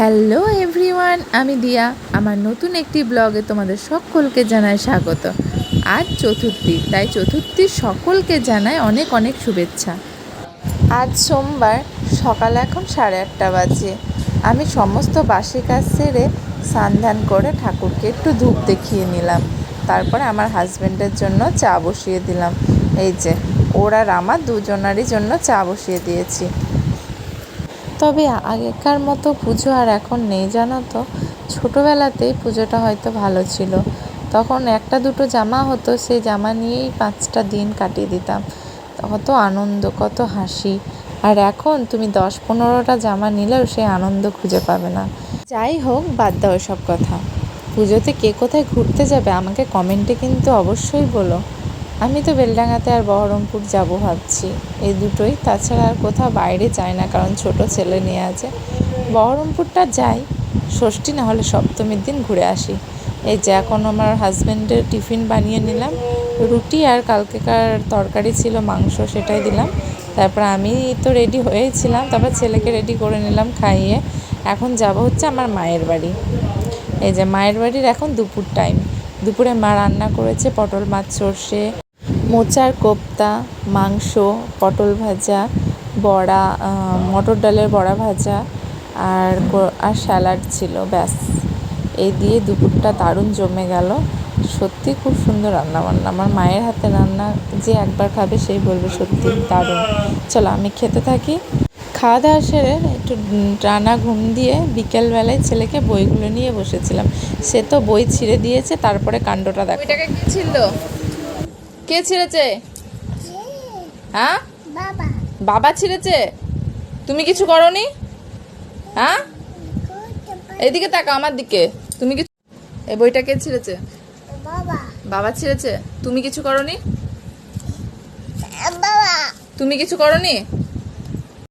Hello everyone, আমি দিয়া। আমার নতুন একটি ব্লগে তোমাদের সকলকে জানাই স্বাগত। আজ চতুর্থী, তাই চতুর্থীর সকলকে জানাই অনেক অনেক শুভেচ্ছা। আজ সোমবার, সকাল এখন 8:30 বাজে। আমি সমস্ত বাসি কাজ সেরে স্নান করে ঠাকুরকে একটু ধূপ দেখিয়ে নিলাম। তারপরে আমার হাজব্যান্ডের জন্য চা বসিয়ে দিলাম। এই যে ওর আর আমার দুজনারই জন্য চা বসিয়ে দিয়েছি। তবে আগেকার মতো পুজো আর এখন নেই, জানো তো। ছোটোবেলাতেই পুজোটা হয়তো ভালো ছিল। তখন একটা দুটো জামা হতো, সেই জামা নিয়েই 5টা দিন কাটিয়ে দিতাম। কত আনন্দ, কত হাসি। আর এখন তুমি 10-15টা জামা নিলেও সেই আনন্দ খুঁজে পাবে না। যাই হোক, বাদ দাও সব কথা। পুজোতে কে কোথায় ঘুরতে যাবে আমাকে কমেন্টে কিন্তু অবশ্যই বলো। আমি তো বেলডাঙাতে আর বহরমপুর যাব ভাবছি, এই দুটোই। তাছাড়া আর কোথাও বাইরে যাই না, কারণ ছোট ছেলে নিয়ে আছে। বহরমপুরটা যাই ষষ্ঠী না হলে সপ্তমীর দিন ঘুরে আসি। এই যে এখন আমার হাজব্যান্ডের টিফিন বানিয়ে নিলাম, রুটি আর কালকেকার তরকারি ছিল মাংস, সেটাই দিলাম। তারপর আমি তো রেডি হয়েছিলাম, তারপর ছেলেকে রেডি করে নিলাম খাইয়ে। এখন যাব হচ্ছে আমার মায়ের বাড়ি। এই যে মায়ের বাড়ির এখন দুপুর টাইম। দুপুরে মা রান্না করেছে পটল মাছ সর্ষে, মোচার কোপ্তা, মাংস, পটল ভাজা, বড়া, মটর ডালের বড়া ভাজা আর স্যালাড ছিল। ব্যাস, এই দিয়ে দুপুরটা দারুণ জমে গেল। সত্যি খুব সুন্দর রান্নাবান্না। আমার মায়ের হাতে রান্না যে একবার খাবে সেই বলবে সত্যি দারুণ। চলো আমি খেতে থাকি। খাওয়া দাওয়া সেরে একটু টানা ঘুম দিয়ে বিকেলবেলায় ছেলেকে বইগুলো নিয়ে বসেছিলাম। সে তো বই ছিঁড়ে দিয়েছে, তারপরে কাণ্ডটা দেখো। এটাকে কি ছিল? কে ছিঁড়েছে? হ্যাঁ, বাবা ছিঁড়েছে। তুমি কিছু করোনি? হ্যাঁ, এইদিকে তাকাও আমার দিকে। তুমি কিছু, এই বইটা কে ছিঁড়েছে? বাবা ছিঁড়েছে। তুমি কিছু করোনি? তুমি কিছু করোনি?